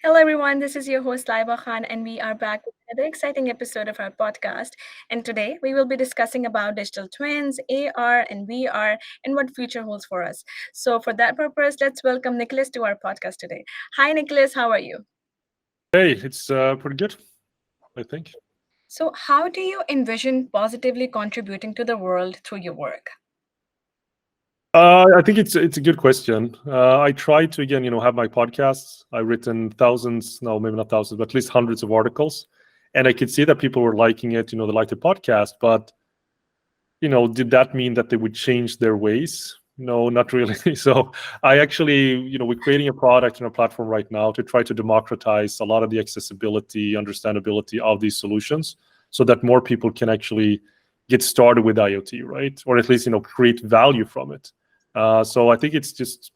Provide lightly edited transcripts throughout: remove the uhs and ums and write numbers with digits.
Hello, everyone. This is your host, Laiba Khan, and we are back with another exciting episode of our podcast. And today we will be discussing about digital twins, AR, and VR, and what future holds for us. So, for that purpose, let's welcome Nicholas to our podcast today. Hi, Nicholas. How are you? Hey, it's pretty good, I think. So, how do you envision positively contributing to the world through your work? I think it's a good question. I try to again, have my podcasts. I've written thousands, no, maybe not thousands, but at least hundreds of articles, and I could see that people were liking it. They liked the podcast, but did that mean that they would change their ways? No, not really. So I actually, we're creating a product and a platform right now to try to democratize a lot of the accessibility, understandability of these solutions, so that more people can actually get started with IoT, right? Or at least create value from it. So I think it's just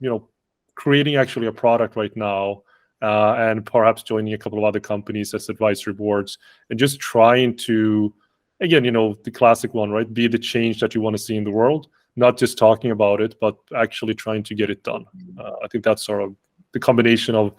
creating actually a product right now, and perhaps joining a couple of other companies as advisory boards, and just trying to, again, the classic one, right? Be the change that you want to see in the world, not just talking about it, but actually trying to get it done. I think that's sort of the combination of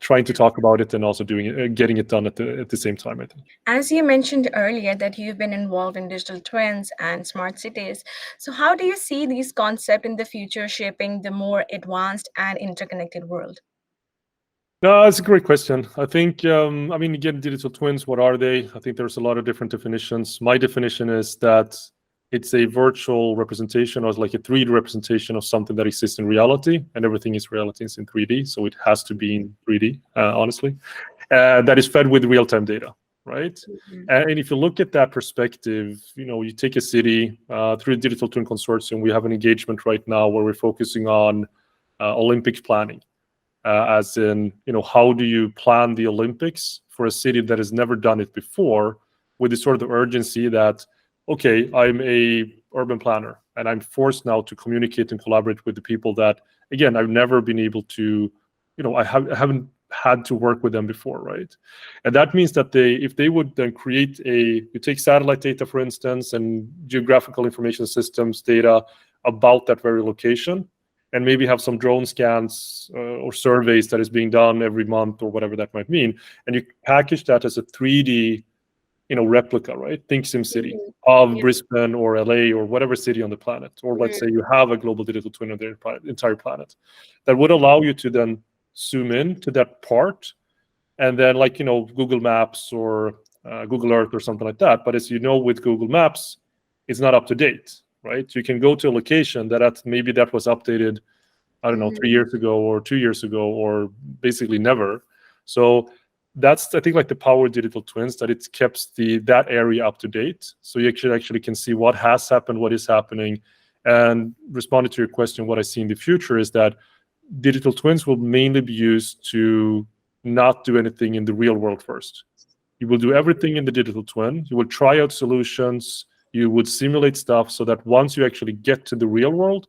trying to talk about it and also doing it, getting it done at the same time, I think. As you mentioned earlier, that you've been involved in digital twins and smart cities. So, how do you see these concepts in the future shaping the more advanced and interconnected world? No, that's a great question. I think, I mean, again, digital twins, what are they? I think there's a lot of different definitions. My definition is that it's a virtual representation, or it's like a 3D representation of something that exists in reality, and everything is reality is in 3D, so it has to be in 3D, honestly, that is fed with real-time data, right? And if you look at that perspective, you take a city through the Digital Twin Consortium. We have an engagement right now where we're focusing on Olympics planning. As in, how do you plan the Olympics for a city that has never done it before, with the sort of urgency that, okay, I'm a urban planner and I'm forced now to communicate and collaborate with the people that, again, I've never been able to, I haven't had to work with them before, right? And that means that if they would then create you take satellite data, for instance, and geographical information systems data about that very location, and maybe have some drone scans or surveys that is being done every month or whatever that might mean, and you package that as a 3D, replica, right? Think SimCity of Brisbane or LA or whatever city on the planet, or let's say you have a global digital twin of the entire planet, that would allow you to then zoom in to that part, and then like Google Maps or Google Earth or something like that. But as you know, with Google Maps, it's not up to date, right? You can go to a location maybe that was updated, I don't know, 3 years ago or 2 years ago, or basically never. So that's, I think, like the power of digital twins, that it keeps that area up to date. So you actually can see what has happened, what is happening. And responding to your question, what I see in the future is that digital twins will mainly be used to not do anything in the real world first. You will do everything in the digital twin. You will try out solutions. You would simulate stuff so that once you actually get to the real world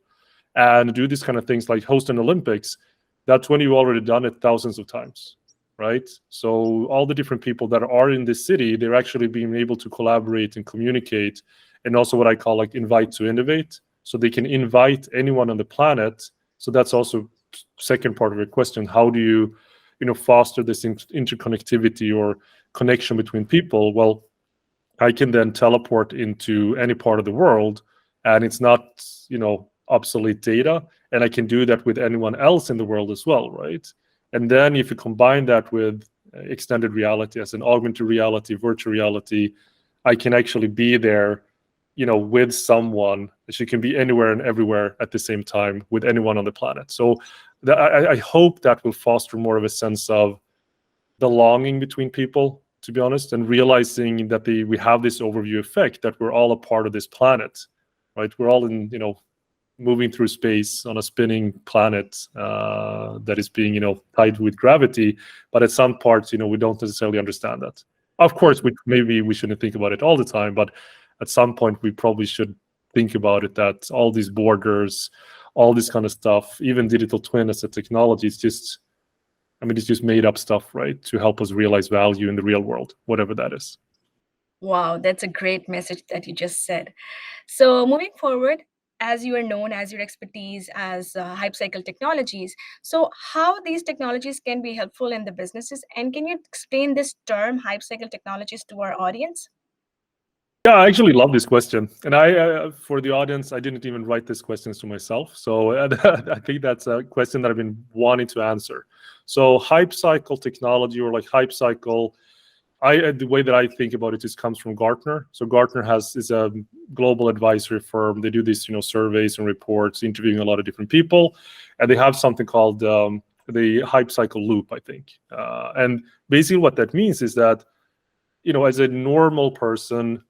and do these kind of things like host an Olympics, that's when you've already done it thousands of times, right? So all the different people that are in this city, they're actually being able to collaborate and communicate, and also what I call like invite to innovate. So they can invite anyone on the planet. So that's also second part of your question. How do you, foster this interconnectivity or connection between people? Well, I can then teleport into any part of the world, and it's not, obsolete data, and I can do that with anyone else in the world as well, right? And then if you combine that with extended reality, as an augmented reality, virtual reality, I can actually be there, with someone. She can be anywhere and everywhere at the same time with anyone on the planet. So I hope that will foster more of a sense of belonging between people, to be honest, and realizing that we have this overview effect, that we're all a part of this planet, right? We're all in, moving through space on a spinning planet that is being, tied with gravity. But at some parts, we don't necessarily understand that. Of course, maybe we shouldn't think about it all the time, but at some point we probably should think about it, that all these borders, all this kind of stuff, even digital twin as a technology, it's just made up stuff, right? To help us realize value in the real world, whatever that is. Wow, that's a great message that you just said. So, moving forward, as you are known as your expertise as hype cycle technologies. So, how these technologies can be helpful in the businesses, and can you explain this term hype cycle technologies to our audience? Yeah, I actually love this question, and for the audience, I didn't even write these questions to myself. So I think that's a question that I've been wanting to answer. So hype cycle technology, or like hype cycle, the way that I think about it is comes from Gartner. So Gartner is a global advisory firm. They do these surveys and reports, interviewing a lot of different people, and they have something called the hype cycle loop, I think. And basically, what that means is that as a normal person,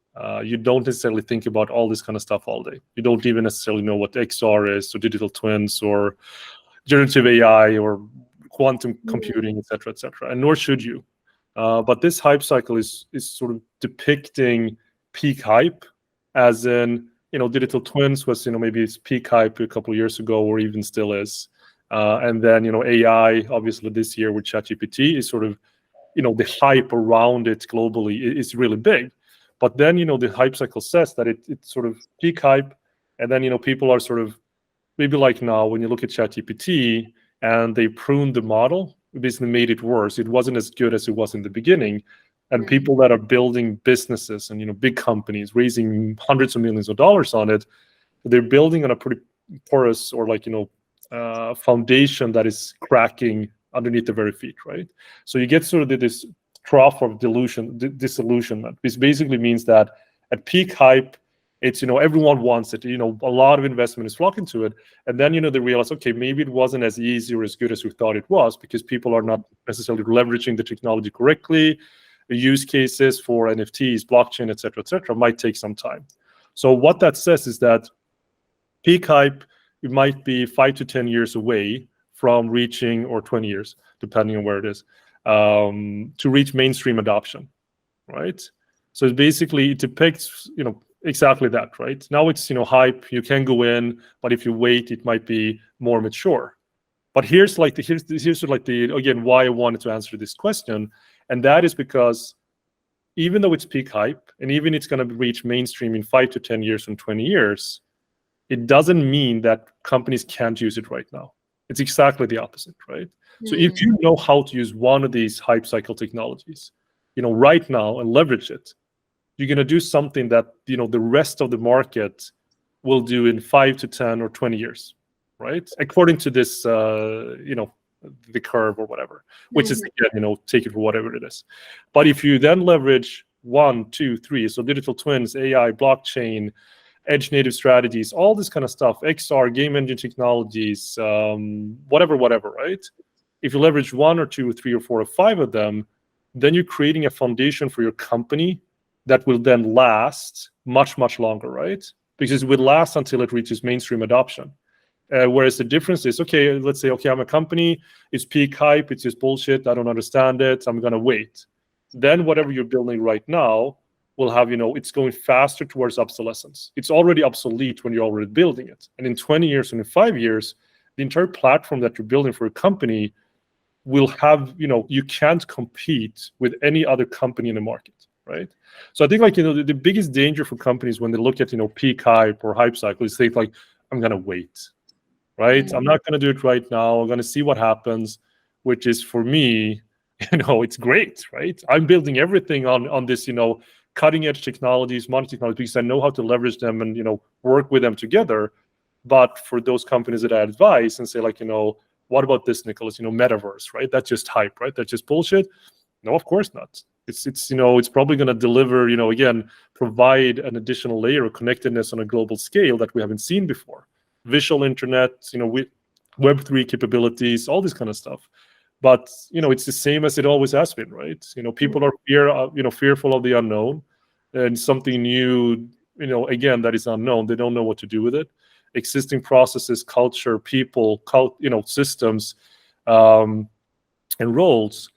you don't necessarily think about all this kind of stuff all day. You don't even necessarily know what XR is, or digital twins, or generative AI, or quantum computing, et cetera, and nor should you. But this hype cycle is sort of depicting peak hype, as in, digital twins was, maybe it's peak hype a couple of years ago, or even still is. And then, AI, obviously this year with ChatGPT, is sort of, the hype around it globally is really big. But then, the hype cycle says that it's sort of peak hype, and then, people are sort of, maybe like now, when you look at ChatGPT and they pruned the model, it basically made it worse. It wasn't as good as it was in the beginning. And people that are building businesses and, big companies, raising hundreds of millions of dollars on it, they're building on a pretty porous, or like, foundation that is cracking underneath their very feet, right? So you get sort of this trough of disillusionment. This basically means that at peak hype, it's, everyone wants it, a lot of investment is flocking to it. And then, they realize, okay, maybe it wasn't as easy or as good as we thought it was, because people are not necessarily leveraging the technology correctly. The use cases for NFTs, blockchain, et cetera, might take some time. So what that says is that peak hype, it might be 5 to 10 years away from reaching, or 20 years, depending on where it is, to reach mainstream adoption, right? So it basically depicts, exactly that, right? Now it's, hype, you can go in, but if you wait, it might be more mature. But here's again, why I wanted to answer this question. And that is because even though it's peak hype, and even it's going to reach mainstream in 5 to 10 years and 20 years, it doesn't mean that companies can't use it right now. It's exactly the opposite, right? So if you know how to use one of these hype cycle technologies, right now, and leverage it, you're going to do something that, the rest of the market will do in 5 to 10 or 20 years, right? According to this, the curve or whatever, which is, again, take it for whatever it is. But if you then leverage 1, 2, 3, so digital twins, AI, blockchain, edge native strategies, all this kind of stuff, XR, game engine technologies, whatever, right? If you leverage 1 or 2 or 3 or 4 or 5 of them, then you're creating a foundation for your company that will then last much, much longer, right? Because it will last until it reaches mainstream adoption. Whereas the difference is, okay, let's say, okay, I'm a company, it's peak hype, it's just bullshit, I don't understand it, I'm going to wait. Then whatever you're building right now will have, it's going faster towards obsolescence. It's already obsolete when you're already building it. And in 20 years and in 5 years, the entire platform that you're building for a company will have, you can't compete with any other company in the market, right? So I think, like, the biggest danger for companies when they look at, peak hype or hype cycle is think like, I'm going to wait, right? I'm not going to do it right now. I'm going to see what happens, which is, for me, it's great, right? I'm building everything on this, cutting edge technologies, modern technologies, because I know how to leverage them and, work with them together. But for those companies that I advise and say, like, what about this, Nicholas, metaverse, right? That's just hype, right? That's just bullshit. No, of course not. It's probably going to deliver, again, provide an additional layer of connectedness on a global scale that we haven't seen before. Visual internet, with Web3 capabilities, all this kind of stuff. But, it's the same as it always has been, right? People are fearful of the unknown, and something new, again, that is unknown. They don't know what to do with it. Existing processes, culture, people, systems, and roles,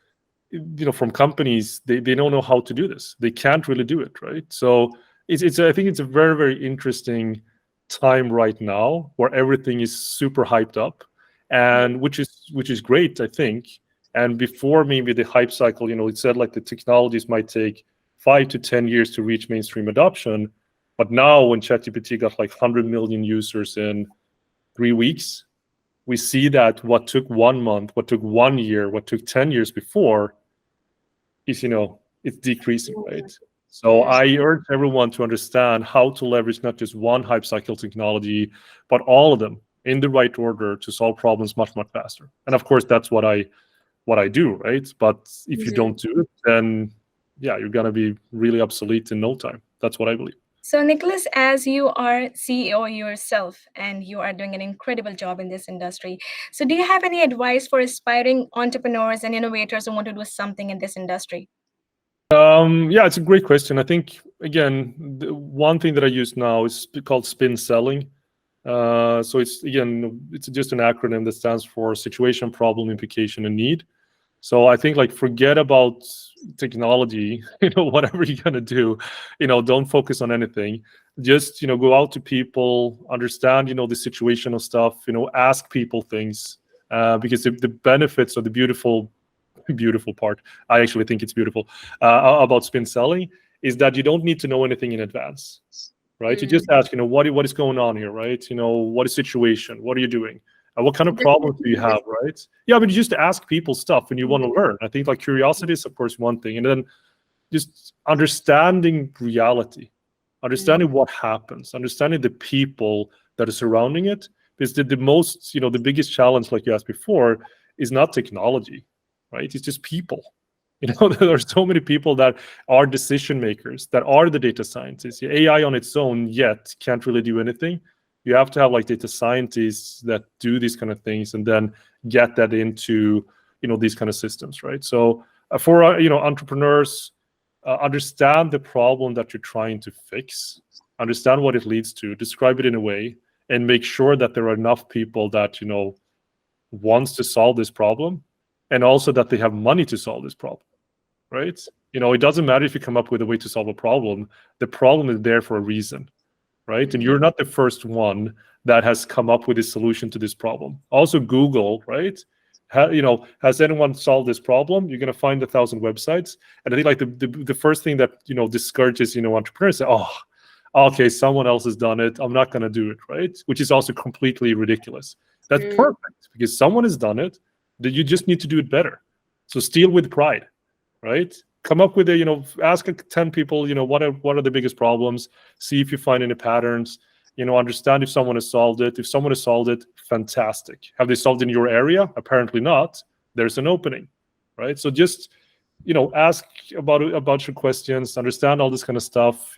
from companies, they don't know how to do this. They can't really do it, right? So I think it's a very, very interesting time right now where everything is super hyped up, and which is great, I think. And before maybe the hype cycle, it said like the technologies might take 5 to 10 years to reach mainstream adoption. But now when ChatGPT got like 100 million users in 3 weeks, we see that what took 1 month, what took 1 year, what took 10 years before is, it's decreasing, right? So I urge everyone to understand how to leverage not just one hype cycle technology, but all of them in the right order to solve problems much, much faster. And of course, that's what I do, right? But if you don't do it, then yeah, you're gonna be really obsolete in no time. That's what I believe. So, Nicholas, as you are CEO yourself and you are doing an incredible job in this industry, so do you have any advice for aspiring entrepreneurs and innovators who want to do something in this industry? Yeah, it's a great question. I think again, the one thing that I use now is called spin selling. So it's just an acronym that stands for situation, problem, implication, and need. So I think like forget about technology, whatever you're gonna do, don't focus on anything. Just go out to people, understand the situational stuff, ask people things, because the benefits or the beautiful part, I actually think it's beautiful, about spin selling is that you don't need to know anything in advance, right? You just ask, what is going on here, right? What is situation? What are you doing? What kind of problems do you have, right? Yeah, but you just ask people stuff when you want to learn. I think like curiosity is of course one thing, and then just understanding reality, understanding what happens, understanding the people that are surrounding it. Because the most, the biggest challenge, like you asked before, is not technology, right? It's just people. There are so many people that are decision makers, that are the data scientists. AI on its own yet can't really do anything. You have to have like data scientists that do these kind of things and then get that into these kind of systems, right? So for entrepreneurs, understand the problem that you're trying to fix, understand what it leads to, describe it in a way, and make sure that there are enough people that wants to solve this problem, and also that they have money to solve this problem, right? It doesn't matter if you come up with a way to solve a problem. The problem is there for a reason, right? And you're not the first one that has come up with a solution to this problem. Also, Google, right? Has anyone solved this problem? You're going to find 1,000 websites, and I think like the first thing that discourages entrepreneurs, say, oh, okay, someone else has done it, I'm not going to do it, right? Which is also completely ridiculous. That's perfect because someone has done it. That you just need to do it better. So steal with pride, right? Come up with ask 10 people, what are the biggest problems? See if you find any patterns. Understand if someone has solved it. If someone has solved it, fantastic. Have they solved in your area? Apparently not. There's an opening, right? So just ask about your questions, understand all this kind of stuff.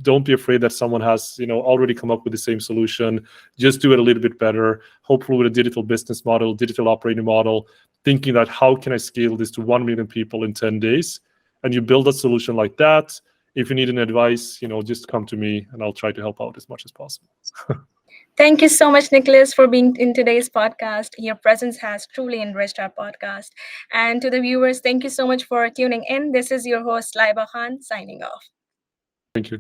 Don't be afraid that someone has already come up with the same solution. Just do it a little bit better, hopefully with a digital business model, digital operating model, thinking that how can I scale this to 1 million people in 10 days, and you build a solution like that. If you need an advice, just come to me and I'll try to help out as much as possible. Thank you so much, Nicholas, for being in today's podcast. Your presence has truly enriched our podcast. And to the viewers, thank you so much for tuning in. This is your host, Laiba Khan, signing off. Thank you.